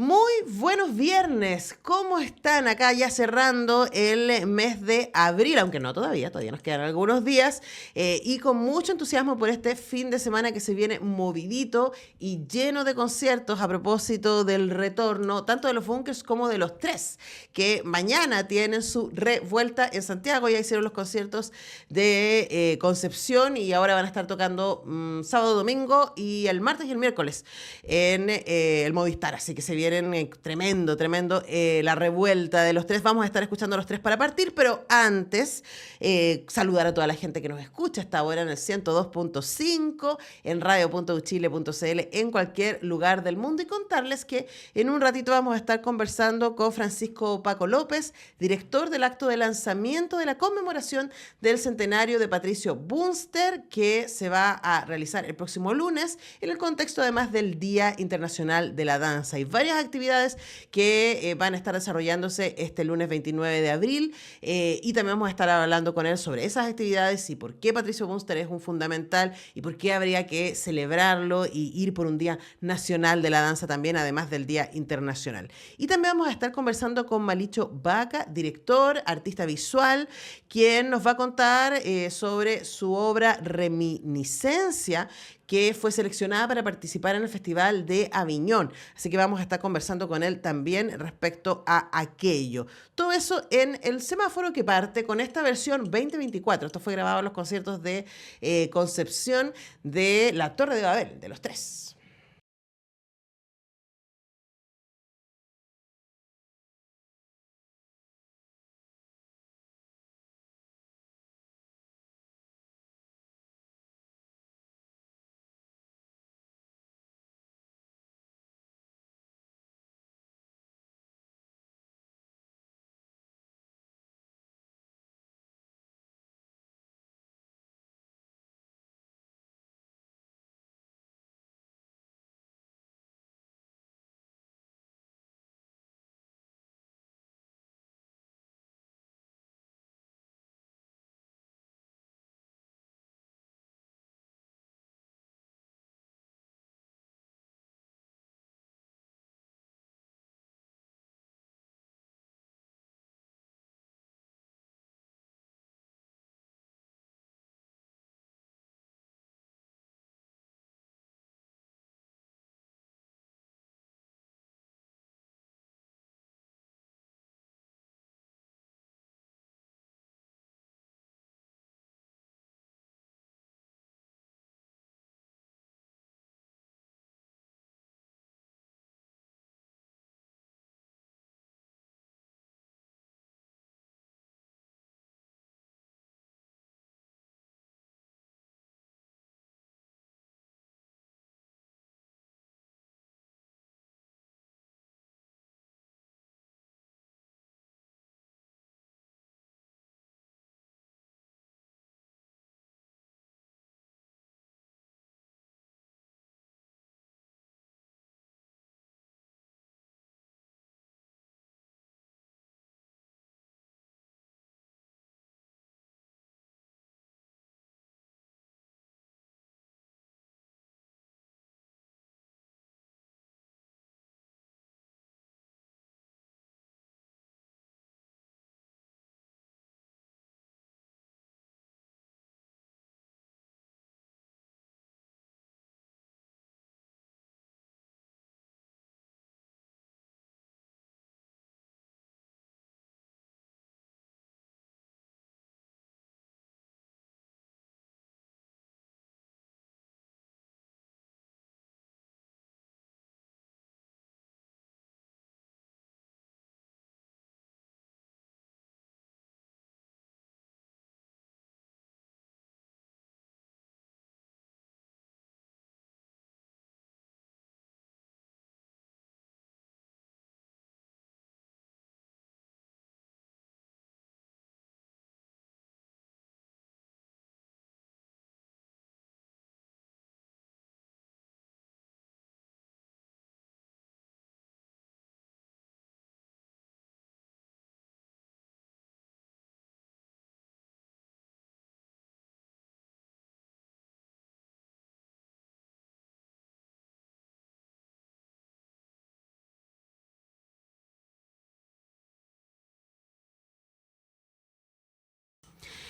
Muy buenos viernes, ¿cómo están? Acá ya cerrando el mes de abril, aunque no todavía nos quedan algunos días, y con mucho entusiasmo por este fin de semana que se viene movidito y lleno de conciertos a propósito del retorno, tanto de los Bunkers como de los Tres, que mañana tienen su revuelta en Santiago. Ya hicieron los conciertos de Concepción y ahora van a estar tocando sábado, domingo y el martes y el miércoles en el Movistar, así que se vienen tremendo, la revuelta de los Tres. Vamos a estar escuchando a los Tres para partir, pero antes saludar a toda la gente que nos escucha hasta ahora en el 102.5, en radio.uchile.cl, en cualquier lugar del mundo, y contarles que en un ratito vamos a estar conversando con Francisco Paco López, director del acto de lanzamiento de la conmemoración del centenario de Patricio Bunster, que se va a realizar el próximo lunes en el contexto además del Día Internacional de la Danza. Hay varias actividades que van a estar desarrollándose este lunes 29 de abril, y también vamos a estar hablando con él sobre esas actividades y por qué Patricio Bunster es un fundamental y por qué habría que celebrarlo y ir por un Día Nacional de la Danza también, además del Día Internacional. Y también vamos a estar conversando con Malicho Baca, director, artista visual, quien nos va a contar sobre su obra Reminiscencia, que fue seleccionada para participar en el Festival de Aviñón. Así que vamos a estar conversando con él también respecto a aquello. Todo eso en el semáforo, que parte con esta versión 2024. Esto fue grabado en los conciertos de Concepción de la Torre de Babel, de los Tres.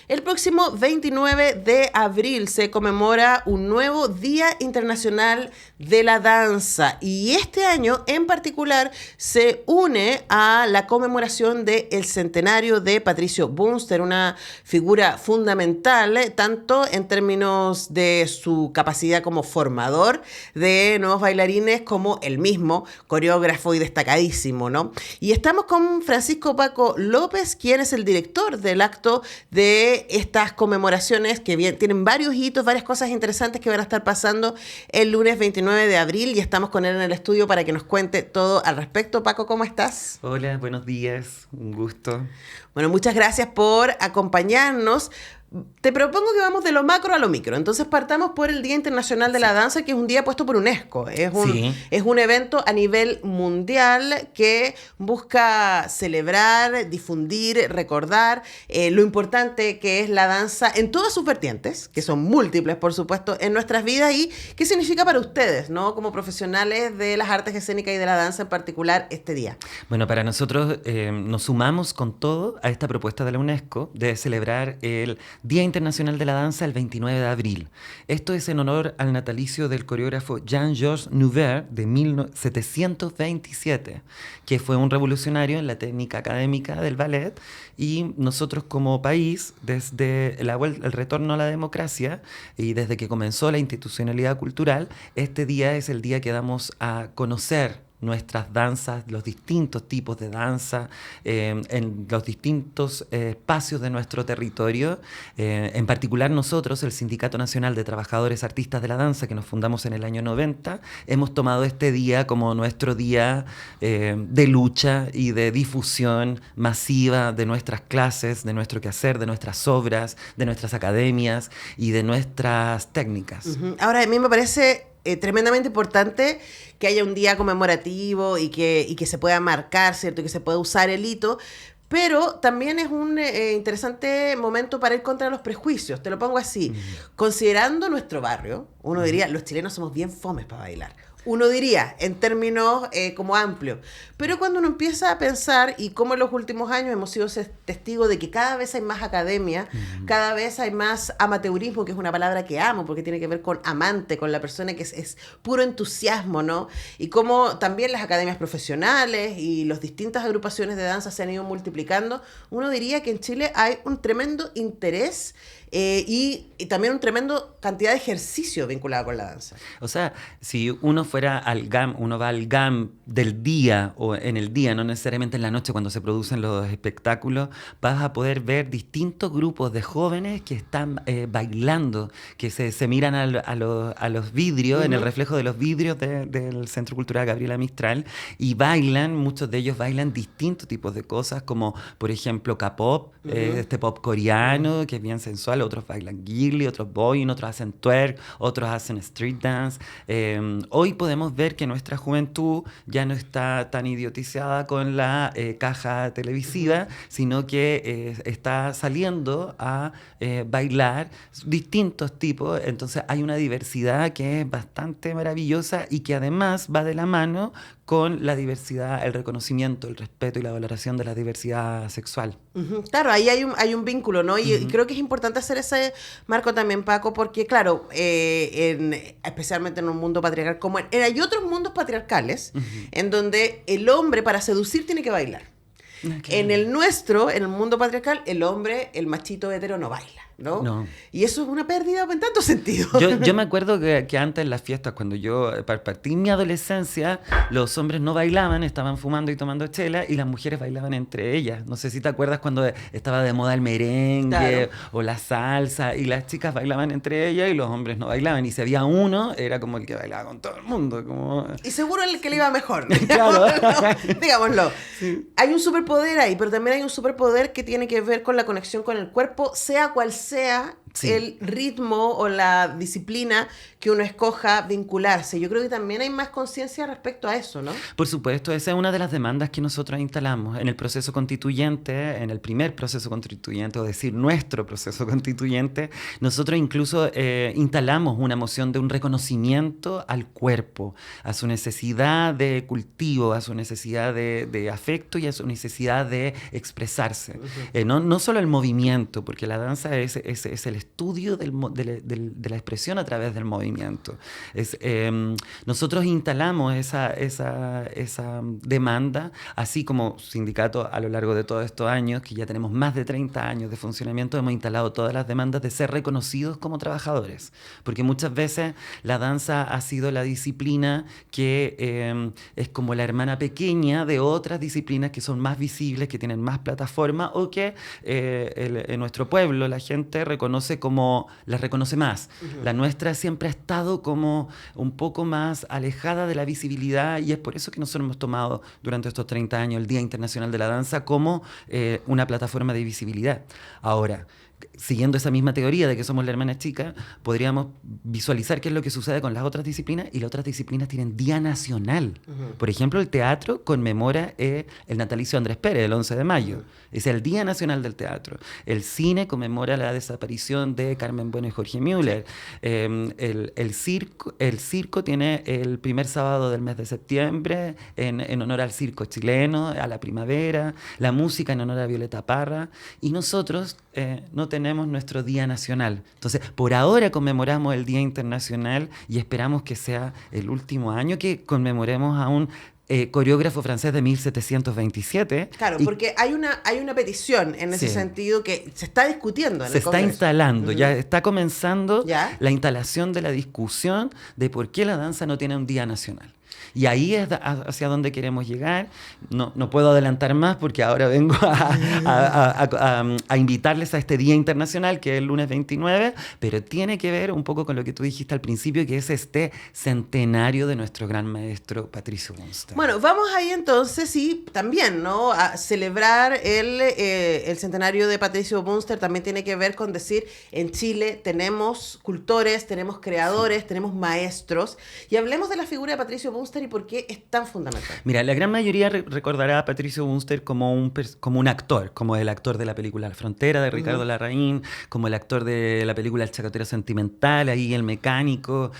El próximo 29 de abril se conmemora un nuevo Día Internacional de la Danza y este año en particular se une a la conmemoración del centenario de Patricio Bunster, una figura fundamental tanto en términos de su capacidad como formador de nuevos bailarines como el mismo coreógrafo y destacadísimo, ¿no? Y estamos con Francisco Paco López, quien es el director del acto de estas conmemoraciones que tienen varios hitos, varias cosas interesantes que van a estar pasando el lunes 29 de abril y estamos con él en el estudio para que nos cuente todo al respecto. Paco, ¿cómo estás? Hola, buenos días, un gusto. Bueno, muchas gracias por acompañarnos. Te propongo que vamos de lo macro a lo micro. Entonces partamos por el Día Internacional de la Danza, que es un día puesto por UNESCO. Es un evento a nivel mundial que busca celebrar, difundir, recordar lo importante que es la danza en todas sus vertientes, que son múltiples, por supuesto, en nuestras vidas y qué significa para ustedes, ¿no? Como profesionales de las artes escénicas y de la danza en particular este día. Bueno, para nosotros nos sumamos con todo a esta propuesta de la UNESCO de celebrar el Día Internacional de la Danza el 29 de abril. Esto es en honor al natalicio del coreógrafo Jean-Georges Nouvert de 1727, que fue un revolucionario en la técnica académica del ballet, y nosotros como país, desde el retorno a la democracia y desde que comenzó la institucionalidad cultural, este día es el día que damos a conocer nuestras danzas, los distintos tipos de danza, en los distintos espacios de nuestro territorio. En particular nosotros, el Sindicato Nacional de Trabajadores Artistas de la Danza, que nos fundamos en el año 90, hemos tomado este día como nuestro día de lucha y de difusión masiva de nuestras clases, de nuestro quehacer, de nuestras obras, de nuestras academias y de nuestras técnicas. Uh-huh. Ahora, a mí me parece tremendamente importante que haya un día conmemorativo y que se pueda marcar, ¿cierto? Y que se pueda usar el hito, pero también es un interesante momento para ir contra los prejuicios. Te lo pongo así. Considerando nuestro barrio, uno diría, los chilenos somos bien fomes para bailar. Uno diría, en términos como amplios. Pero cuando uno empieza a pensar, y como en los últimos años hemos sido testigos de que cada vez hay más academia, cada vez hay más amateurismo, que es una palabra que amo, porque tiene que ver con amante, con la persona que es puro entusiasmo, ¿no? Y como también las academias profesionales y las distintas agrupaciones de danza se han ido multiplicando, uno diría que en Chile hay un tremendo interés y también una tremenda cantidad de ejercicio vinculado con la danza. O sea, si uno fuera al GAM, uno va al GAM del día o en el día, no necesariamente en la noche cuando se producen los espectáculos, vas a poder ver distintos grupos de jóvenes que están bailando, que se miran a los vidrios, en el reflejo de los vidrios del Centro Cultural Gabriela Mistral, y bailan, muchos de ellos bailan distintos tipos de cosas, como por ejemplo K-pop, este pop coreano, que es bien sensual. Otros bailan gilly, otros boying, otros hacen twerk, otros hacen street dance. Hoy podemos ver que nuestra juventud ya no está tan idiotizada con la caja televisiva, sino que está saliendo a bailar distintos tipos. Entonces hay una diversidad que es bastante maravillosa y que además va de la mano con la diversidad, el reconocimiento, el respeto y la valoración de la diversidad sexual. Uh-huh. Claro, ahí hay un vínculo, ¿no? Y creo que es importante hacer ese marco también, Paco, porque claro, especialmente en un mundo patriarcal como hay otros mundos patriarcales en donde el hombre para seducir tiene que bailar. Okay. En el nuestro, en el mundo patriarcal, el hombre, el machito hetero no baila, ¿no? No. Y eso es una pérdida en tanto sentido. Yo me acuerdo que antes en las fiestas, cuando yo partí mi adolescencia, los hombres no bailaban, estaban fumando y tomando chela, y las mujeres bailaban entre ellas. No sé si te acuerdas cuando estaba de moda el merengue, claro, o la salsa, y las chicas bailaban entre ellas y los hombres no bailaban. Y si había uno, era como el que bailaba con todo el mundo. Como... Y seguro el que le iba mejor. Claro. Digámoslo. Sí. Hay un superpoder ahí, pero también hay un superpoder que tiene que ver con la conexión con el cuerpo, sea cual sea Sí. el ritmo o la disciplina que uno escoja vincularse. Yo creo que también hay más conciencia respecto a eso, ¿no? Por supuesto, esa es una de las demandas que nosotros instalamos en el proceso constituyente, en el primer proceso constituyente, o decir, nuestro proceso constituyente. Nosotros incluso instalamos una moción de un reconocimiento al cuerpo, a su necesidad de cultivo, a su necesidad de afecto y a su necesidad de expresarse. No solo el movimiento, porque la danza es el estudio de la expresión a través del movimiento. Nosotros instalamos esa demanda, así como sindicato a lo largo de todos estos años, que ya tenemos más de 30 años de funcionamiento, hemos instalado todas las demandas de ser reconocidos como trabajadores, porque muchas veces la danza ha sido la disciplina que es como la hermana pequeña de otras disciplinas que son más visibles, que tienen más plataforma, o que en nuestro pueblo la gente las reconoce más. La nuestra siempre ha estado como un poco más alejada de la visibilidad, y es por eso que nosotros hemos tomado durante estos 30 años el Día Internacional de la Danza como una plataforma de visibilidad. Ahora, siguiendo esa misma teoría de que somos la hermana chica, podríamos visualizar qué es lo que sucede con las otras disciplinas, y las otras disciplinas tienen Día Nacional. Por ejemplo, el teatro conmemora el natalicio de Andrés Pérez, el 11 de mayo. Es el Día Nacional del Teatro. El cine conmemora la desaparición de Carmen Bueno y Jorge Müller. El circo tiene el primer sábado del mes de septiembre en honor al circo chileno, a la primavera. La música en honor a Violeta Parra. Y nosotros no tenemos nuestro Día Nacional. Entonces, por ahora conmemoramos el Día Internacional y esperamos que sea el último año que conmemoremos a un coreógrafo francés de 1727. Claro, porque hay una petición en ese sentido que se está discutiendo en se el Congreso. está instalando, ya está comenzando ¿Ya? la instalación de la discusión de por qué la danza no tiene un día nacional. Y ahí es hacia donde queremos llegar. No puedo adelantar más porque ahora vengo a invitarles a este Día Internacional, que es el lunes 29, pero tiene que ver un poco con lo que tú dijiste al principio, que es este centenario de nuestro gran maestro Patricio Bunster. Bueno, vamos ahí entonces y también, ¿no? A celebrar el centenario de Patricio Bunster. También tiene que ver con decir, en Chile tenemos cultores, tenemos creadores, tenemos maestros. Y hablemos de la figura de Patricio Bunster y por qué es tan fundamental. Mira, la gran mayoría recordará a Patricio Bunster como un actor, como el actor de la película La Frontera de Ricardo Larraín, como el actor de la película El Chacotero Sentimental, ahí El Mecánico,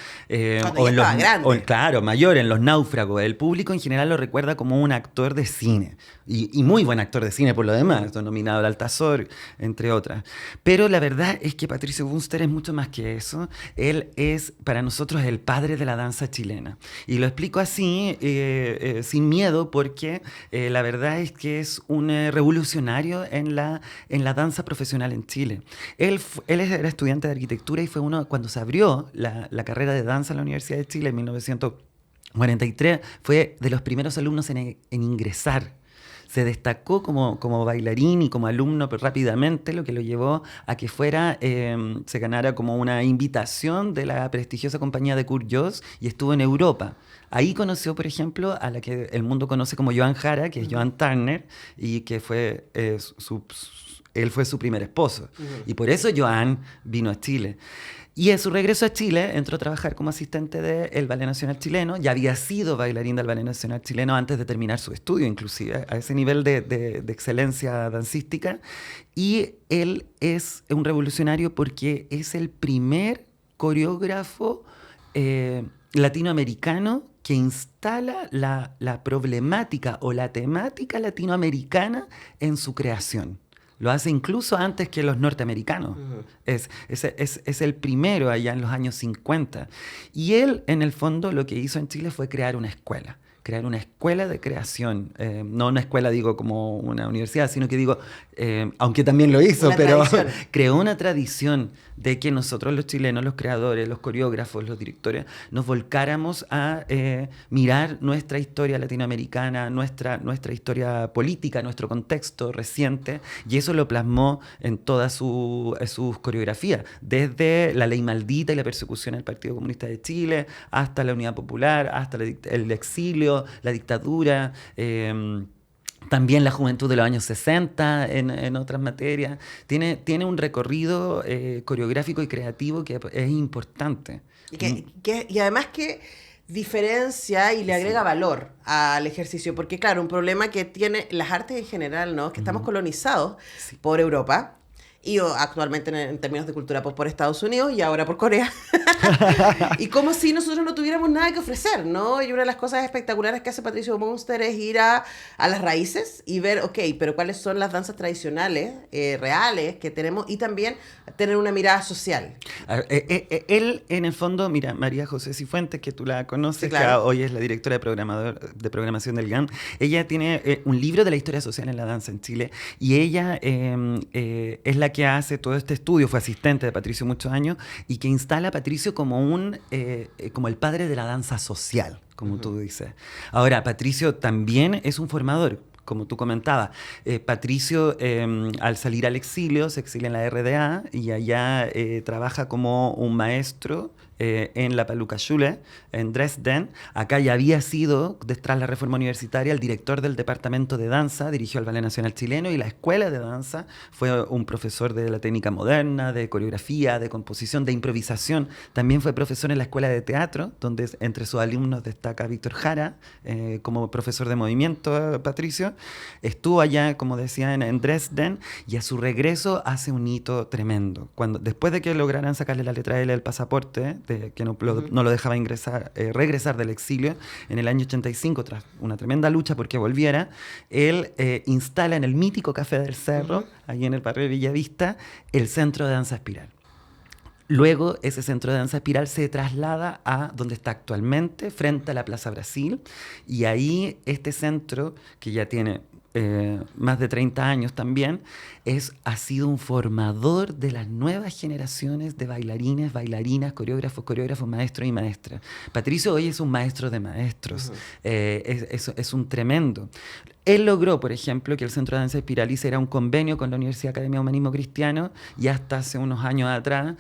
claro, mayor, en Los Náufragos. El público en general lo recuerda como un actor de cine, y muy buen actor de cine por lo demás, nominado al Altazor, entre otras. Pero la verdad es que Patricio Bunster es mucho más que eso. Él es para nosotros el padre de la danza chilena. Y lo explico así, sin miedo, porque la verdad es que es un revolucionario en la danza profesional en Chile. Él era estudiante de arquitectura y fue cuando se abrió la carrera de danza en la Universidad de Chile en 1943, fue de los primeros alumnos en ingresar. Se destacó como bailarín y como alumno, pero rápidamente, lo que lo llevó a que se ganara como una invitación de la prestigiosa compañía de Kurt Jooss, y estuvo en Europa. Ahí conoció, por ejemplo, a la que el mundo conoce como Joan Jara, que es Joan Turner, y que fue él fue su primer esposo. Y por eso Joan vino a Chile. Y en su regreso a Chile entró a trabajar como asistente del Ballet Nacional Chileno. Ya había sido bailarín del Ballet Nacional Chileno antes de terminar su estudio, inclusive, a ese nivel de excelencia dancística. Y él es un revolucionario porque es el primer coreógrafo latinoamericano que instala la problemática o la temática latinoamericana en su creación. Lo hace incluso antes que los norteamericanos. Es el primero allá en los años 50. Y él, en el fondo, lo que hizo en Chile fue crear una escuela de creación. No una escuela, digo, como una universidad, sino que digo, aunque también lo hizo, pero creó una tradición de que nosotros los chilenos, los creadores, los coreógrafos, los directores, nos volcáramos a mirar nuestra historia latinoamericana, nuestra historia política, nuestro contexto reciente, y eso lo plasmó en todas sus coreografías, desde la ley maldita y la persecución al Partido Comunista de Chile, hasta la Unidad Popular, hasta el exilio, la dictadura, También la juventud de los años 60 en otras materias. Tiene un recorrido coreográfico y creativo que es importante. Y además que diferencia y le agrega valor al ejercicio, porque claro, un problema que tiene las artes en general, ¿no? Es que estamos colonizados por Europa y actualmente en términos de cultura por Estados Unidos y ahora por Corea. Y como si nosotros no tuviéramos nada que ofrecer, ¿no? Y una de las cosas espectaculares que hace Patricio Munster es ir a las raíces y ver, ok, pero cuáles son las danzas tradicionales, reales que tenemos, y también tener una mirada social. Él, en el fondo, mira, María José Cifuentes, que tú la conoces, Sí, claro. que hoy es la directora de programación del GAM, ella tiene un libro de la historia social en la danza en Chile, y ella es la que hace todo este estudio, fue asistente de Patricio muchos años, y que instala a Patricio como el padre de la danza social, como tú dices. Ahora, Patricio también es un formador, como tú comentabas. Patricio, al salir al exilio, se exilia en la RDA y allá trabaja como un maestro en la Paluca-Schule, en Dresden. Acá ya había sido, tras la reforma universitaria, el director del departamento de danza, dirigió el Ballet Nacional Chileno y la escuela de danza. Fue un profesor de la técnica moderna, de coreografía, de composición, de improvisación. También fue profesor en la escuela de teatro, donde entre sus alumnos destaca Víctor Jara, como profesor de movimiento, Patricio. Estuvo allá, como decía, en Dresden, y a su regreso hace un hito tremendo. Después de que lograran sacarle la letra L del pasaporte, que no lo dejaba regresar del exilio, en el año 85, tras una tremenda lucha porque volviera, él instala en el mítico Café del Cerro, ahí en el barrio de Villavista, el Centro de Danza Espiral. Luego, ese Centro de Danza Espiral se traslada a donde está actualmente, frente a la Plaza Brasil, y ahí este centro, que ya tiene más de 30 años también, ha sido un formador de las nuevas generaciones de bailarines, bailarinas, coreógrafos, maestros y maestras. Patricio hoy es un maestro de maestros, es un tremendo. Él logró, por ejemplo, que el Centro de Danza Espiral hiciera un convenio con la Universidad Academia de Humanismo Cristiano, y hasta hace unos años atrás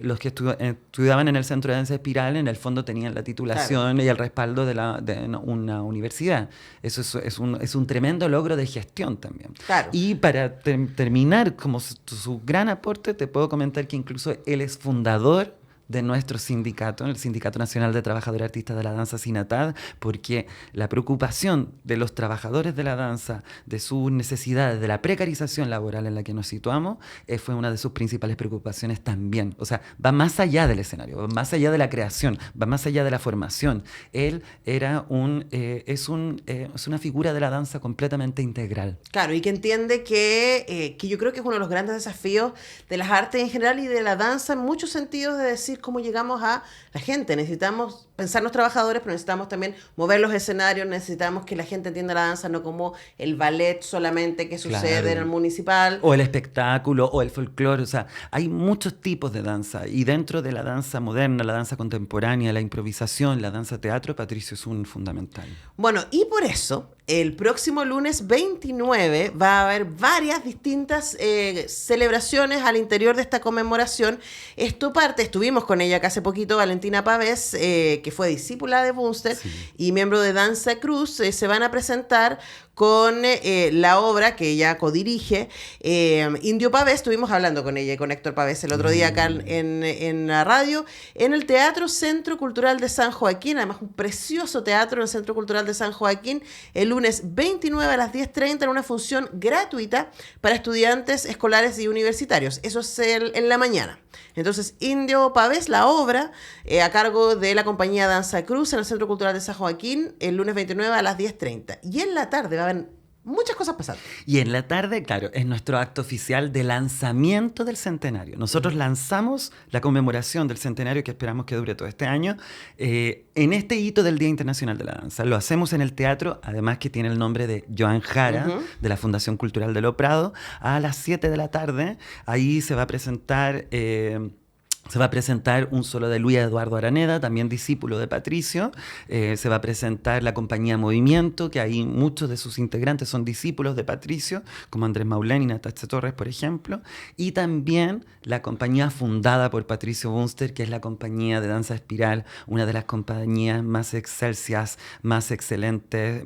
los que estudiaban en el Centro de Danza Espiral en el fondo tenían la titulación, claro, y el respaldo de una universidad. Eso es un tremendo logro de gestión también. Claro. Y para terminar, como su gran aporte, te puedo comentar que incluso él es fundador de nuestro sindicato, el Sindicato Nacional de Trabajadores Artistas de la Danza, SINATAD, porque la preocupación de los trabajadores de la danza, de sus necesidades, de la precarización laboral en la que nos situamos, fue una de sus principales preocupaciones también. O sea, va más allá del escenario, va más allá de la creación, va más allá de la formación. Él era es una figura de la danza completamente integral. Claro, y que entiende que yo creo que es uno de los grandes desafíos de las artes en general y de la danza en muchos sentidos, de decir cómo llegamos a la gente. Necesitamos pensarnos trabajadores, pero necesitamos también mover los escenarios, necesitamos que la gente entienda la danza no como el ballet solamente que sucede, claro, en el municipal. O el espectáculo, o el folclore. O sea, hay muchos tipos de danza, y dentro de la danza moderna, la danza contemporánea, la improvisación, la danza teatro, Patricio es un fundamental. Bueno, y por eso el próximo lunes 29 va a haber varias distintas celebraciones al interior de esta conmemoración. Estuvimos con ella acá hace poquito, Valentina Pavés, que fue discípula de Munster, sí, y miembro de Danza Cruz, se van a presentar con la obra que ella codirige, Indio Pavés. Estuvimos hablando con ella y con Héctor Pavés el otro día acá en la radio, en el Teatro Centro Cultural de San Joaquín, además un precioso teatro en el Centro Cultural de San Joaquín, el lunes 29 a las 10:30 en una función gratuita para estudiantes escolares y universitarios. Eso es en la mañana. Entonces, Indio Pavés, la obra, a cargo de la compañía Danza Cruz en el Centro Cultural de San Joaquín, el lunes 29 a las 10:30. Y en la tarde va a haber muchas cosas pasando. Y en la tarde, claro, es nuestro acto oficial de lanzamiento del centenario. Nosotros lanzamos la conmemoración del centenario, que esperamos que dure todo este año, en este hito del Día Internacional de la Danza. Lo hacemos en el teatro, además que tiene el nombre de Joan Jara, de la Fundación Cultural de Lo Prado, a las 7 de la tarde. Ahí se va a presentar Se va a presentar un solo de Luis Eduardo Araneda, también discípulo de Patricio. Se va a presentar la compañía Movimiento, que ahí muchos de sus integrantes son discípulos de Patricio, como Andrés Maulén y Natacha Torres, por ejemplo. Y también la compañía fundada por Patricio Bunster, que es la compañía de danza espiral, una de las compañías más excelsias, más excelentes,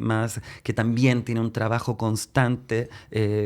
que también tiene un trabajo constante,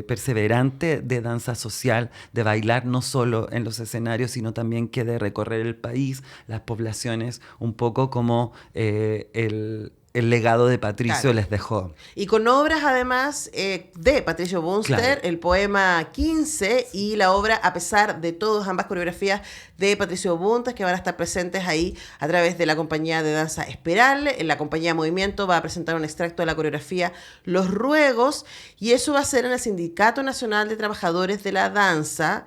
perseverante de danza social, de bailar no solo en los escenarios, sino también que de recorrer el país, las poblaciones, un poco como el legado de Patricio Claro. les dejó. Y con obras además de Patricio Bunster, Claro. el poema 15 y la obra A pesar de todos, ambas coreografías de Patricio Bunster que van a estar presentes ahí a través de la compañía de danza Esperal. En la compañía Movimiento va a presentar un extracto de la coreografía Los Ruegos y eso va a ser en el Sindicato Nacional de Trabajadores de la Danza,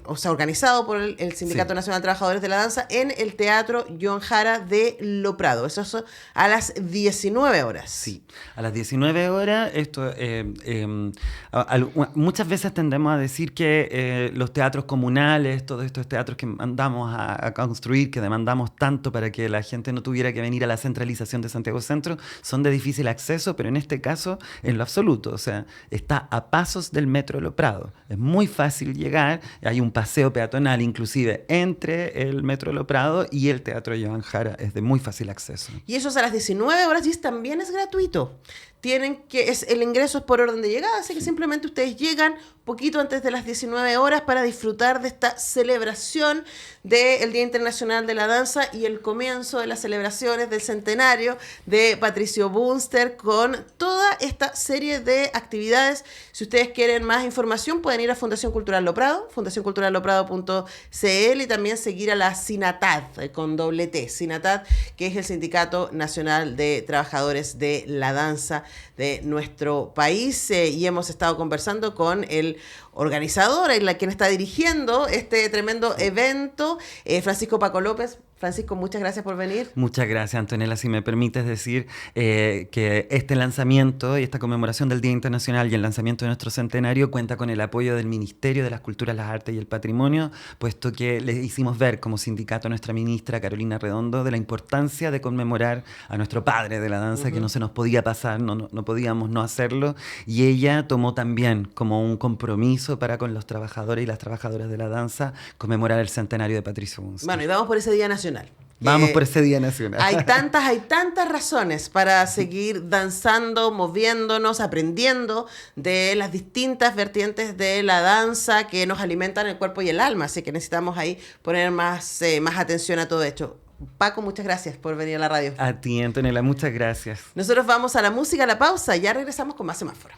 o sea, organizado por el Sindicato Sí. Nacional de Trabajadores de la Danza en el Teatro John Jara de Lo Prado. Eso es a las 19 horas. Sí, a las 19 horas, muchas veces tendemos a decir que los teatros comunales, todos estos teatros que mandamos a construir, que demandamos tanto para que la gente no tuviera que venir a la centralización de Santiago Centro, son de difícil acceso, pero en este caso, en lo absoluto, o sea, está a pasos del Metro Lo Prado. Es muy fácil llegar, hay un paseo peatonal inclusive entre el Metro Lo Prado y el Teatro Joan Jara, es de muy fácil acceso. Y eso es a las 19 horas y también es gratuito. El ingreso es por orden de llegada, así que simplemente ustedes llegan poquito antes de las 19 horas para disfrutar de esta celebración del Día Internacional de la Danza y el comienzo de las celebraciones del centenario de Patricio Bunster con toda esta serie de actividades. Si ustedes quieren más información pueden ir a Fundación Cultural Lo Prado, fundacionculturalloprado.cl y también seguir a la SINATAD con doble T, SINATAD, que es el Sindicato Nacional de Trabajadores de la Danza de nuestro país, y hemos estado conversando con el organizador, quien está dirigiendo este tremendo evento, Francisco Paco López. Francisco, muchas gracias por venir. Muchas gracias, Antonella. Si me permites decir que este lanzamiento y esta conmemoración del Día Internacional y el lanzamiento de nuestro centenario cuenta con el apoyo del Ministerio de las Culturas, las Artes y el Patrimonio, puesto que le hicimos ver como sindicato a nuestra ministra Carolina Redondo de la importancia de conmemorar a nuestro padre de la danza, que no se nos podía pasar, no podíamos no hacerlo, y ella tomó también como un compromiso para con los trabajadores y las trabajadoras de la danza conmemorar el centenario de Patricio Bunster. Bueno, y vamos por ese Día Nacional. Vamos por ese Día Nacional. Hay tantas razones para seguir danzando, moviéndonos, aprendiendo de las distintas vertientes de la danza que nos alimentan el cuerpo y el alma. Así que necesitamos ahí poner más atención a todo esto. Paco, muchas gracias por venir a la radio. A ti, Antonella, muchas gracias. Nosotros vamos a la música, a la pausa. Ya regresamos con más semáforo.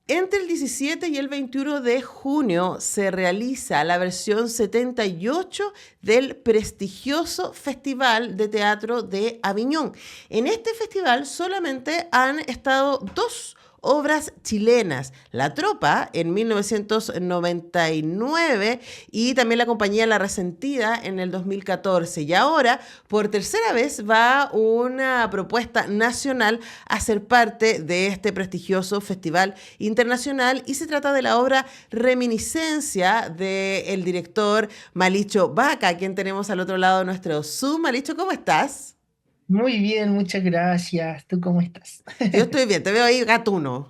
Entre el 17 y el 21 de junio se realiza la versión 78 del prestigioso Festival de Teatro de Aviñón. En este festival solamente han estado dos obras chilenas, La Tropa en 1999 y también la compañía La Resentida en el 2014. Y ahora, por tercera vez, va una propuesta nacional a ser parte de este prestigioso festival internacional y se trata de la obra Reminiscencia del director Malicho Vaca, quien tenemos al otro lado de nuestro Zoom. Malicho, ¿cómo estás? Muy bien, muchas gracias. ¿Tú cómo estás? Yo estoy bien, te veo ahí gatuno.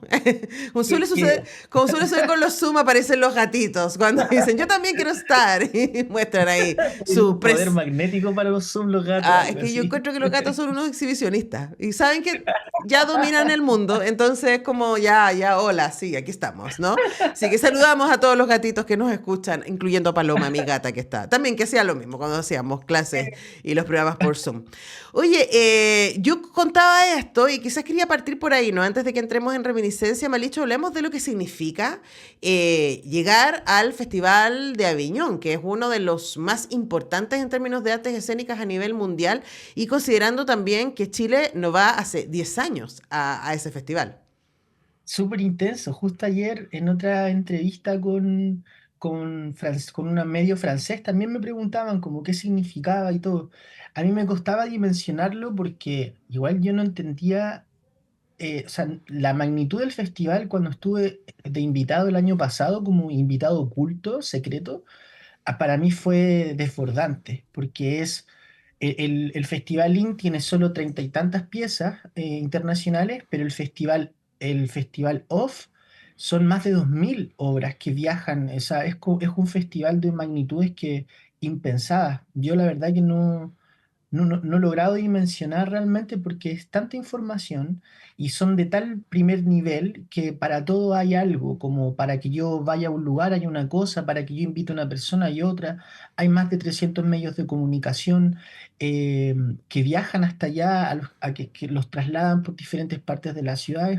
Como suele Es suceder, que como suele suceder con los Zoom, aparecen los gatitos cuando dicen, yo también quiero estar. Y muestran ahí tiene su un poder pres. magnético para los Zoom, los gatos, Es algo que yo así. encuentro que los gatos son unos exhibicionistas y saben que ya dominan el mundo, entonces como ya, hola, sí, aquí estamos, ¿no? Así que saludamos a todos los gatitos que nos escuchan, incluyendo a Paloma, mi gata que está. También que hacía lo mismo cuando hacíamos clases y los programas por Zoom. Oye, yo contaba esto y quizás quería partir por ahí, ¿no? Antes de que entremos en reminiscencia, Malicho, hablemos de lo que significa llegar al Festival de Aviñón, que es uno de los más importantes en términos de artes escénicas a nivel mundial y considerando también que Chile no va hace 10 años a ese festival. Súper intenso. Justo ayer en otra entrevista con un medio francés también me preguntaban como qué significaba y todo. A mí me costaba dimensionarlo porque igual yo no entendía, o sea, la magnitud del festival cuando estuve de invitado el año pasado como invitado oculto, secreto. Para mí fue desbordante, porque el Festival IN tiene solo treinta y tantas piezas internacionales, pero el festival OFF son más de 2000 obras que viajan. O sea, es un festival de magnitudes que impensadas. Yo la verdad que no he logrado dimensionar realmente porque es tanta información y son de tal primer nivel que para todo hay algo, como para que yo vaya a un lugar hay una cosa, para que yo invite a una persona hay otra. Hay más de 300 medios de comunicación eh, que viajan hasta allá, que los trasladan por diferentes partes de la ciudad.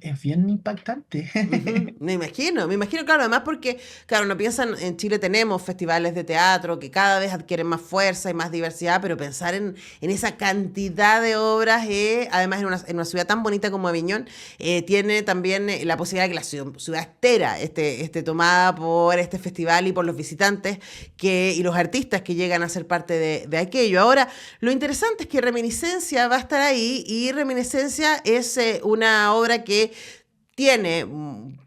Es bien impactante. Ujú. Me imagino, claro, además porque, claro, no piensan, en Chile tenemos festivales de teatro que cada vez adquieren más fuerza y más diversidad, pero pensar en esa cantidad de obras, además en una ciudad tan bonita como Aviñón, tiene también la posibilidad de que la ciudad entera esté tomada por este festival y por los visitantes y los artistas que llegan a ser parte de aquello. Ahora, lo interesante es que Reminiscencia va a estar ahí y Reminiscencia es una obra que tiene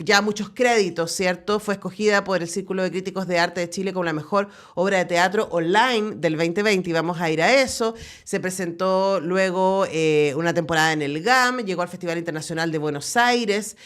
ya muchos créditos, ¿cierto? Fue escogida por el Círculo de Críticos de Arte de Chile como la mejor obra de teatro online del 2020 y vamos a ir a eso. Se presentó luego una temporada en el GAM, llegó al Festival Internacional de Buenos Aires.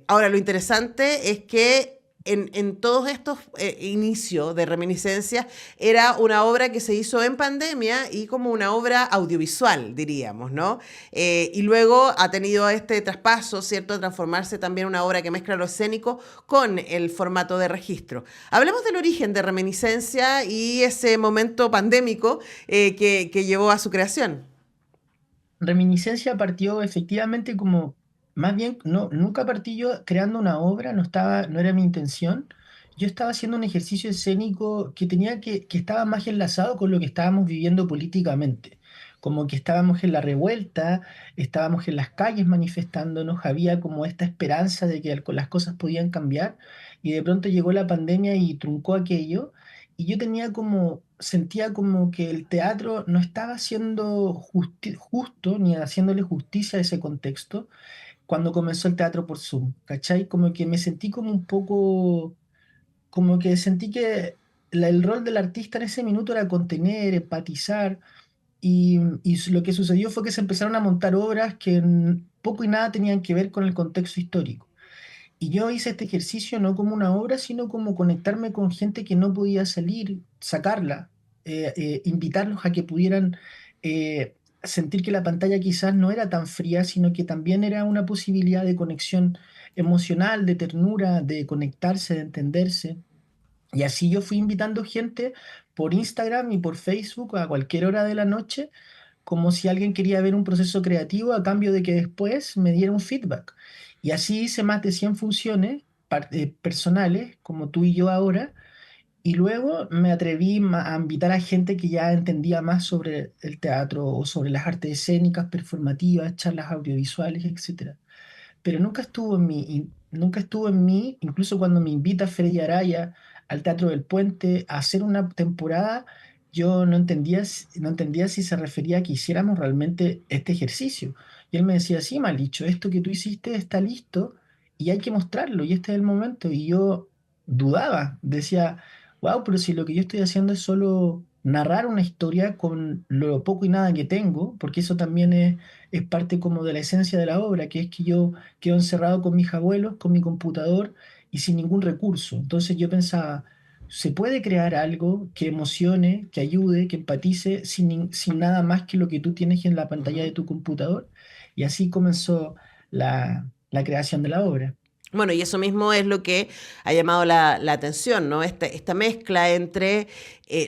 Ahora, lo interesante es que en todos estos inicios de reminiscencias era una obra que se hizo en pandemia y como una obra audiovisual, diríamos, ¿no? Y luego ha tenido este traspaso, ¿cierto?, de transformarse también en una obra que mezcla lo escénico con el formato de registro. Hablemos del origen de reminiscencia y ese momento pandémico que llevó a su creación. Reminiscencia partió efectivamente como, más bien, nunca partí yo creando una obra, no era mi intención. Yo estaba haciendo un ejercicio escénico que estaba más enlazado con lo que estábamos viviendo políticamente. Como que estábamos en la revuelta, estábamos en las calles manifestándonos, había como esta esperanza de que las cosas podían cambiar y de pronto llegó la pandemia y truncó aquello. Y yo sentía como que el teatro no estaba haciendo justo ni haciéndole justicia a ese contexto cuando comenzó el teatro por Zoom, ¿cachai? Como que me sentí como un poco, como que sentí que el rol del artista en ese minuto era contener, empatizar, y lo que sucedió fue que se empezaron a montar obras que poco y nada tenían que ver con el contexto histórico. Y yo hice este ejercicio no como una obra, sino como conectarme con gente que no podía salir, sacarla, invitarlos a que pudieran sentir que la pantalla quizás no era tan fría, sino que también era una posibilidad de conexión emocional, de ternura, de conectarse, de entenderse. Y así yo fui invitando gente por Instagram y por Facebook a cualquier hora de la noche, como si alguien quería ver un proceso creativo a cambio de que después me diera un feedback. Y así hice más de 100 funciones personales, como tú y yo ahora, y luego me atreví a invitar a gente que ya entendía más sobre el teatro o sobre las artes escénicas, performativas, charlas audiovisuales, etcétera, pero nunca estuvo en mí, incluso cuando me invita Freddy Araya al Teatro del Puente a hacer una temporada, yo no entendía si se refería a que hiciéramos realmente este ejercicio. Y él me decía, sí, mal dicho, esto que tú hiciste está listo y hay que mostrarlo y este es el momento. Y yo dudaba, decía, wow, pero si lo que yo estoy haciendo es solo narrar una historia con lo poco y nada que tengo, porque eso también es parte como de la esencia de la obra, que es que yo quedo encerrado con mis abuelos, con mi computador y sin ningún recurso. Entonces yo pensaba, ¿se puede crear algo que emocione, que ayude, que empatice sin nada más que lo que tú tienes en la pantalla de Ujú. tu computador? Y así comenzó la creación de la obra. Bueno, y eso mismo es lo que ha llamado la atención, ¿no? Esta mezcla entre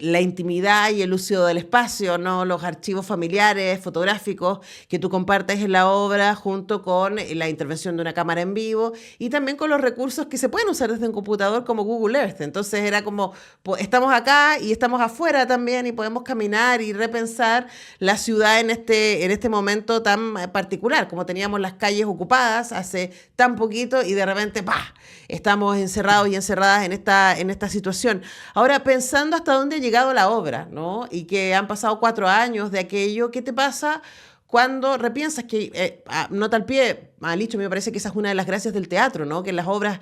la intimidad y el uso del espacio, ¿no? Los archivos familiares, fotográficos que tú compartes en la obra junto con la intervención de una cámara en vivo y también con los recursos que se pueden usar desde un computador como Google Earth. Entonces era como, estamos acá y estamos afuera también y podemos caminar y repensar la ciudad en este momento tan particular, como teníamos las calles ocupadas hace tan poquito y de repente, ¡pah!, estamos encerrados y encerradas en esta situación. Ahora, pensando hasta dónde ha llegado la obra, ¿no? Y que han pasado 4 años de aquello, ¿qué te pasa cuando repiensas que, nota al pie, Alicho, me parece que esa es una de las gracias del teatro, ¿no? Que las obras,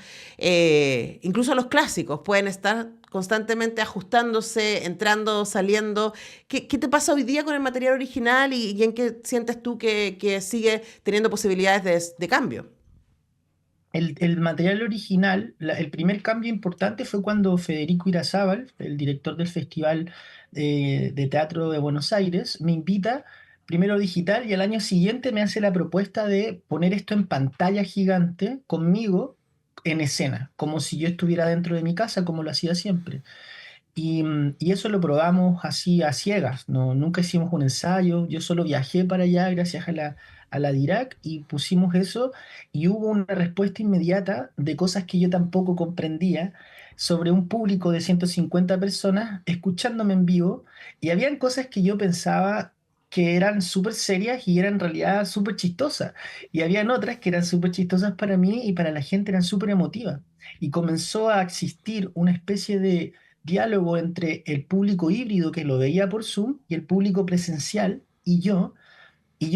incluso los clásicos, pueden estar constantemente ajustándose, entrando, saliendo. ¿Qué te pasa hoy día con el material original y en qué sientes tú que sigue teniendo posibilidades de cambio? El material original, el primer cambio importante fue cuando Federico Irazábal, el director del Festival de Teatro de Buenos Aires, me invita primero digital y al año siguiente me hace la propuesta de poner esto en pantalla gigante conmigo en escena, como si yo estuviera dentro de mi casa, como lo hacía siempre. Y eso lo probamos así a ciegas, no, nunca hicimos un ensayo, yo solo viajé para allá gracias a la DIRAC y pusimos eso y hubo una respuesta inmediata de cosas que yo tampoco comprendía sobre un público de 150 personas escuchándome en vivo y habían cosas que yo pensaba que eran súper serias y eran en realidad súper chistosas y habían otras que eran súper chistosas para mí y para la gente eran súper emotivas y comenzó a existir una especie de diálogo entre el público híbrido que lo veía por Zoom y el público presencial y yo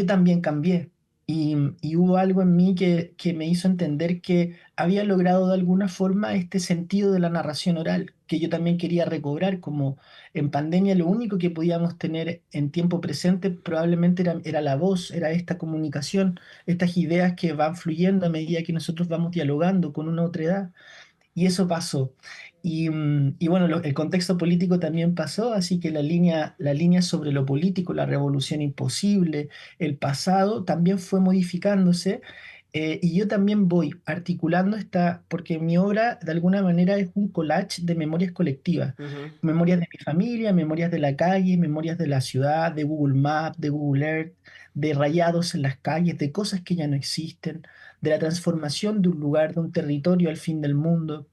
también cambié. Y hubo algo en mí que me hizo entender que había logrado de alguna forma este sentido de la narración oral, que yo también quería recobrar, como en pandemia lo único que podíamos tener en tiempo presente probablemente era la voz, era esta comunicación, estas ideas que van fluyendo a medida que nosotros vamos dialogando con una otra edad. Y eso pasó. Y bueno, el contexto político también pasó, así que la línea sobre lo político, la revolución imposible, el pasado, también fue modificándose. Y yo también voy articulando esta, porque mi obra de alguna manera es un collage de memorias colectivas. Ujú. Memorias de mi familia, memorias de la calle, memorias de la ciudad, de Google Maps, de Google Earth, de rayados en las calles, de cosas que ya no existen, de la transformación de un lugar, de un territorio al fin del mundo.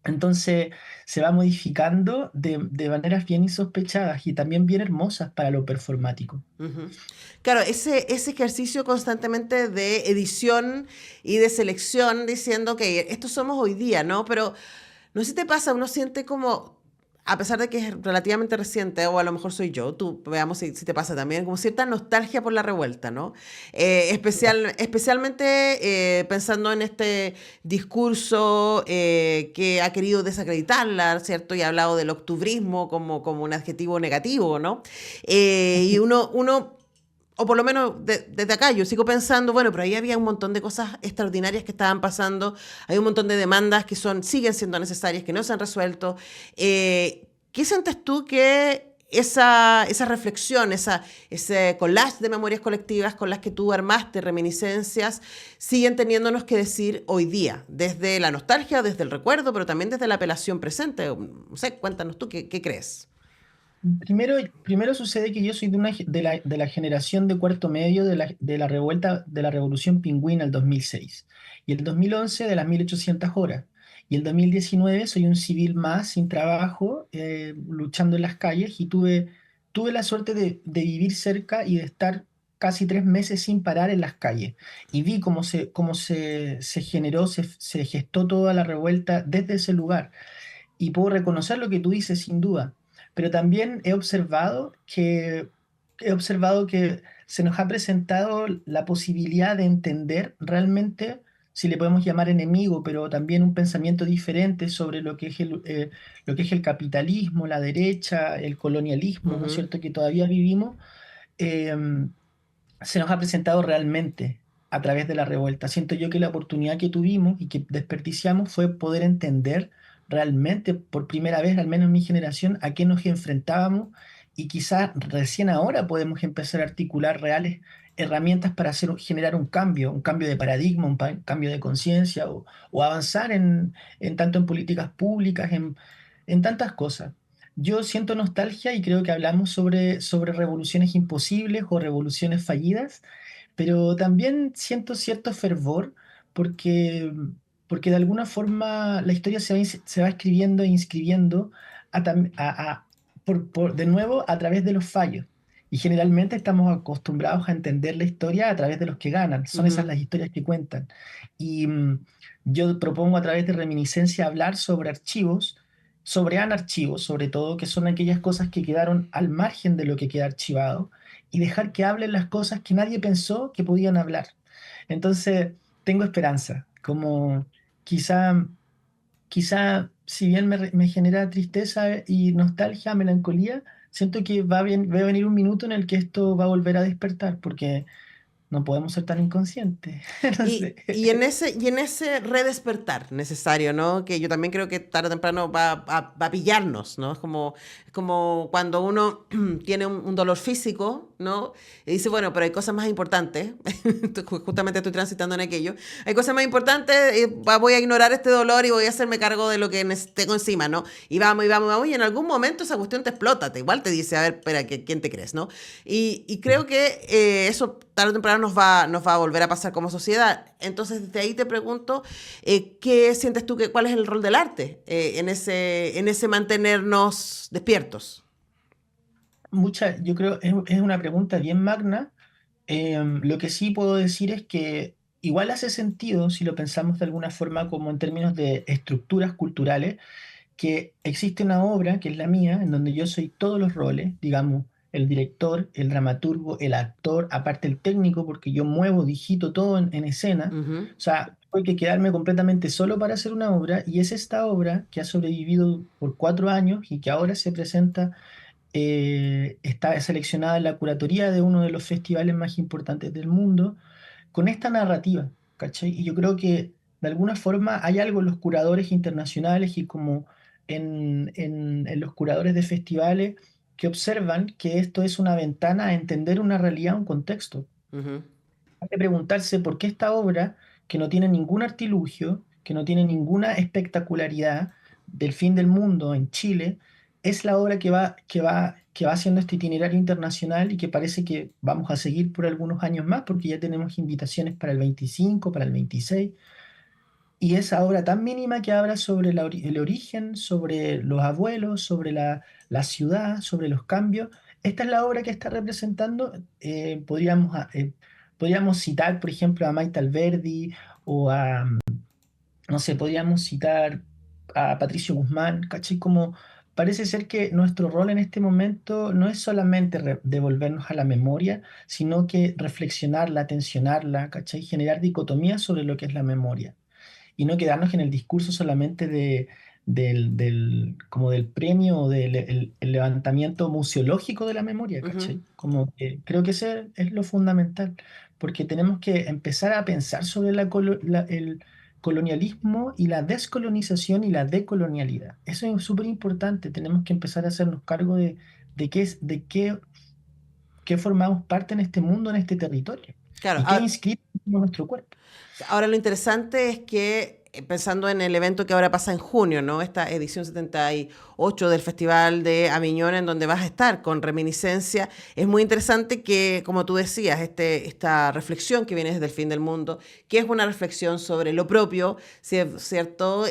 Entonces se va modificando de maneras bien insospechadas y también bien hermosas para lo performático. Ujú. Claro, ese ejercicio constantemente de edición y de selección, diciendo que estos somos hoy día, ¿no? Pero no sé si te pasa, uno siente como, a pesar de que es relativamente reciente, o a lo mejor soy yo, tú veamos si te pasa también, como cierta nostalgia por la revuelta, ¿no? Especialmente pensando en este discurso que ha querido desacreditarla, ¿cierto? Y ha hablado del octubrismo como un adjetivo negativo, ¿no? Y uno o por lo menos desde acá, yo sigo pensando, bueno, pero ahí había un montón de cosas extraordinarias que estaban pasando, hay un montón de demandas que siguen siendo necesarias, que no se han resuelto. ¿Qué sientes tú que esa reflexión, ese collage de memorias colectivas con las que tú armaste, reminiscencias, siguen teniéndonos que decir hoy día, desde la nostalgia, desde el recuerdo, pero también desde la apelación presente? No sé, cuéntanos tú, ¿qué crees? Primero sucede que yo soy de la generación de cuarto medio de la revuelta de la Revolución Pingüina el 2006 y el 2011 de las 1800 horas. Y el 2019 soy un civil más sin trabajo, luchando en las calles y tuve la suerte de vivir cerca y de estar casi 3 meses sin parar en las calles. Y vi se generó, se gestó toda la revuelta desde ese lugar y puedo reconocer lo que tú dices sin duda, pero también he observado que se nos ha presentado la posibilidad de entender realmente, si le podemos llamar enemigo, pero también un pensamiento diferente sobre lo que es el capitalismo, la derecha, el colonialismo, ¿no es Ujú. cierto?, que todavía vivimos. em, Se nos ha presentado realmente a través de la revuelta. Siento yo que la oportunidad que tuvimos y que desperdiciamos fue poder entender realmente por primera vez, al menos en mi generación, a qué nos enfrentábamos y quizás recién ahora podemos empezar a articular reales herramientas para generar un cambio de paradigma, cambio de conciencia o avanzar en tanto en políticas públicas, en tantas cosas. Yo siento nostalgia y creo que hablamos sobre revoluciones imposibles o revoluciones fallidas, pero también siento cierto fervor porque, porque de alguna forma la historia se va escribiendo e inscribiendo a tam- a- de nuevo a través de los fallos. Y generalmente estamos acostumbrados a entender la historia a través de los que ganan. Son esas Ujú. las historias que cuentan. Y yo propongo a través de reminiscencia hablar sobre archivos, sobre anarchivos, sobre todo, que son aquellas cosas que quedaron al margen de lo que queda archivado, y dejar que hablen las cosas que nadie pensó que podían hablar. Entonces, tengo esperanza, como quizá, quizá si bien me genera tristeza y nostalgia, melancolía, siento que va a venir un minuto en el que esto va a volver a despertar, porque no podemos ser tan inconscientes. No sé. Y en ese redespertar necesario, ¿no? Que yo también creo que tarde o temprano va a pillarnos, ¿no? Es como cuando uno tiene un dolor físico, ¿no? Y dice, bueno, pero hay cosas más importantes. Justamente estoy transitando en aquello. Hay cosas más importantes, voy a ignorar este dolor y voy a hacerme cargo de lo que tengo encima, ¿no? Y vamos, y vamos, y vamos. Y en algún momento esa cuestión te explota, igual te dice, a ver, espera, ¿quién te crees, no? Y creo que eso tarde o temprano nos va a volver a pasar como sociedad. Entonces, desde ahí te pregunto, ¿qué sientes tú cuál es el rol del arte en ese mantenernos despiertos? Yo creo es una pregunta bien magna. Lo que sí puedo decir es que igual hace sentido, si lo pensamos de alguna forma como en términos de estructuras culturales, que existe una obra, que es la mía, en donde yo soy todos los roles, digamos, el director, el dramaturgo, el actor, aparte el técnico, porque yo muevo, digito todo en escena. Ujú, O sea, tuve que quedarme completamente solo para hacer una obra, y es esta obra que ha sobrevivido por 4 años y que ahora se presenta, está seleccionada en la curatoría de uno de los festivales más importantes del mundo, con esta narrativa, ¿cachai? Y yo creo que de alguna forma hay algo en los curadores internacionales y como en los curadores de festivales que observan que esto es una ventana a entender una realidad, un contexto. ujú. Hay que preguntarse por qué esta obra, que no tiene ningún artilugio, que no tiene ninguna espectacularidad del fin del mundo en Chile, es la obra que va haciendo este itinerario internacional y que parece que vamos a seguir por algunos años más, porque ya tenemos invitaciones para el 25, para el 26. Y esa obra tan mínima que habla sobre el origen, sobre los abuelos, sobre la ciudad, sobre los cambios, esta es la obra que está representando. Podríamos citar, por ejemplo, a Maite Alberdi o a, no sé, podríamos citar a Patricio Guzmán, ¿cachai? Como parece ser que nuestro rol en este momento no es solamente devolvernos a la memoria, sino que reflexionarla, tensionarla, ¿cachai? Generar dicotomías sobre lo que es la memoria y no quedarnos en el discurso solamente como del premio o del el levantamiento museológico de la memoria, Ujú. ¿cachai? Como que creo que ese es lo fundamental, porque tenemos que empezar a pensar sobre el colonialismo y la descolonización y la decolonialidad. Eso es súper importante, tenemos que empezar a hacernos cargo de qué formamos parte en este mundo, en este territorio, Claro, y qué inscribe en nuestro cuerpo. ahora lo interesante es que, pensando en el evento que ahora pasa en junio, ¿no? Esta edición 78 8 del Festival de Aviñón, en donde vas a estar con Reminiscencia. Es muy interesante que, como tú decías, esta reflexión que viene desde el fin del mundo, que es una reflexión sobre lo propio, ¿cierto?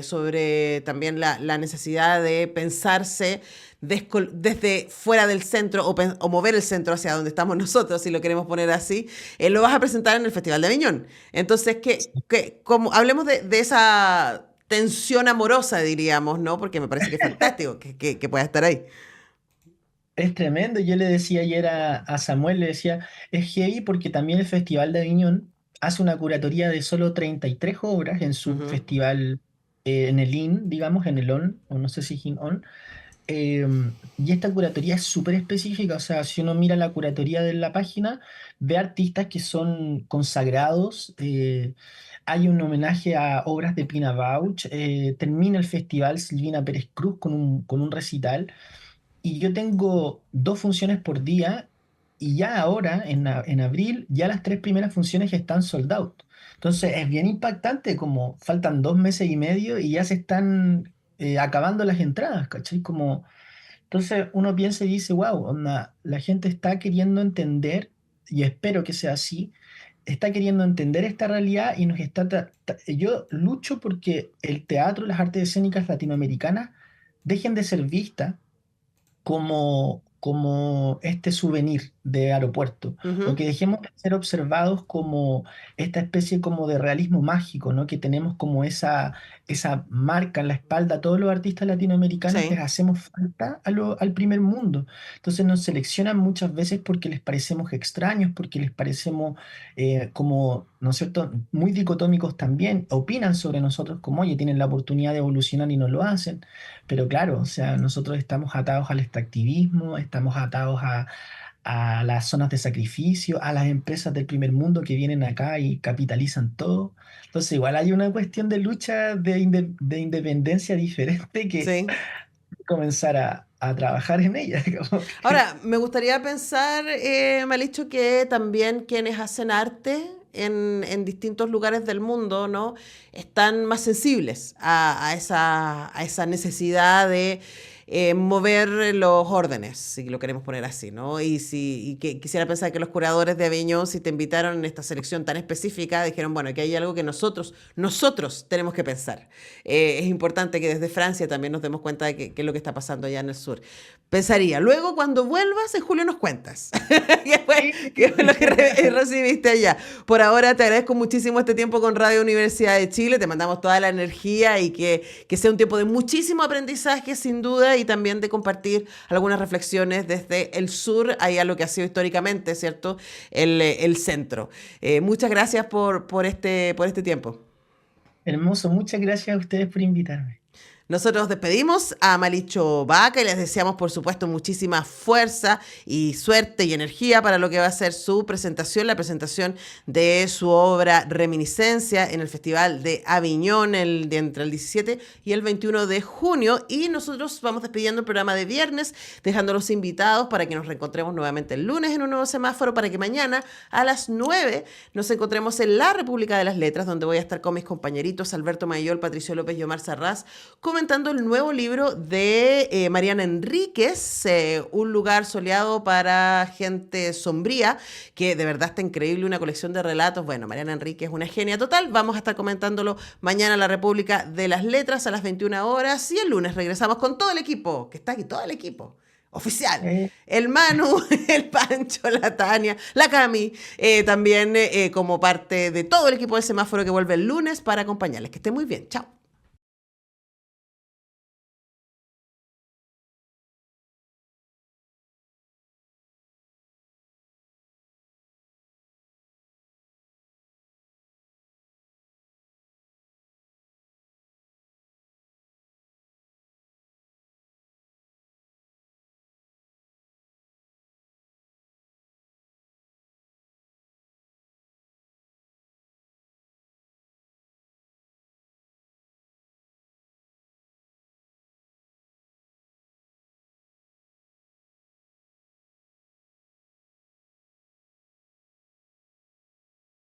Sobre también la necesidad de pensarse desde fuera del centro o mover el centro hacia donde estamos nosotros, si lo queremos poner así, lo vas a presentar en el Festival de Aviñón. Entonces, como hablemos de esa tensión amorosa, diríamos, ¿no? Porque me parece que es fantástico que pueda estar ahí. Es tremendo. Yo le decía ayer a Samuel, le decía, es heavy porque también el Festival de Aviñón hace una curatoría de solo 33 obras en su Ujú. festival, en el IN, digamos, en el ON, o no sé si es IN-ON. Y esta curatoría es súper específica, o sea, si uno mira la curatoría de la página, ve artistas que son consagrados, hay un homenaje a obras de Pina Bausch, termina el festival Silvina Pérez Cruz con un recital, y yo tengo 2 funciones por día, y ya ahora, en abril, ya las 3 primeras funciones ya están sold out. Entonces es bien impactante, como faltan 2 meses y medio y ya se están acabando las entradas, ¿cachai? Como, entonces uno piensa y dice, wow, onda, la gente está queriendo entender, y espero que sea así, está queriendo entender esta realidad y nos está... Yo lucho porque el teatro, las artes escénicas latinoamericanas dejen de ser vistas como este souvenir de aeropuerto, o Ujú. que dejemos de ser observados como esta especie como de realismo mágico, ¿no? Que tenemos como esa marca en la espalda a todos los artistas latinoamericanos que Sí. hacemos falta al primer mundo. Entonces nos seleccionan muchas veces porque les parecemos extraños, porque les parecemos como, ¿no es cierto?, muy dicotómicos también, opinan sobre nosotros como, oye, tienen la oportunidad de evolucionar y no lo hacen. Pero claro, o sea, nosotros estamos atados al extractivismo, estamos atados a las zonas de sacrificio, a las empresas del primer mundo que vienen acá y capitalizan todo. Entonces, igual hay una cuestión de lucha de independencia diferente que Sí. comenzar a trabajar en ella. Como que- Ahora, me gustaría pensar, Malicho, que también quienes hacen arte en distintos lugares del mundo, ¿no? Están más sensibles a esa necesidad de mover los órdenes, si lo queremos poner así, ¿no? Y que quisiera pensar que los curadores de Aviñón, si te invitaron en esta selección tan específica, dijeron, bueno, que hay algo que nosotros tenemos que pensar. Es importante que desde Francia también nos demos cuenta de qué es lo que está pasando allá en el sur. Pensaría, luego cuando vuelvas en julio nos cuentas qué fue lo que recibiste allá. Por ahora te agradezco muchísimo este tiempo con Radio Universidad de Chile, te mandamos toda la energía y que sea un tiempo de muchísimo aprendizaje sin duda y también de compartir algunas reflexiones desde el sur a lo que ha sido históricamente, ¿cierto? El centro. Muchas gracias por este tiempo. Hermoso, muchas gracias a ustedes por invitarme. Nosotros despedimos a Malicho Vaca y les deseamos, por supuesto, muchísima fuerza y suerte y energía para lo que va a ser su presentación, la presentación de su obra Reminiscencia en el Festival de Aviñón entre el 17 y el 21 de junio. Y nosotros vamos despidiendo el programa de viernes, dejándolos invitados para que nos reencontremos nuevamente el lunes en un nuevo semáforo, para que mañana a las 9 nos encontremos en la República de las Letras, donde voy a estar con mis compañeritos Alberto Mayol, Patricio López y Omar Sarraz, comentando el nuevo libro de Mariana Enríquez, Un lugar soleado para gente sombría, que de verdad está increíble, una colección de relatos. Bueno, Mariana Enríquez es una genia total. Vamos a estar comentándolo mañana en la República de las Letras a las 21 horas y el lunes regresamos con todo el equipo, que está aquí, todo el equipo. Oficial. Eh, El Manu, el Pancho, la Tania, la Cami, también como parte de todo el equipo de Semáforo que vuelve el lunes para acompañarles. Que estén muy bien. Chao.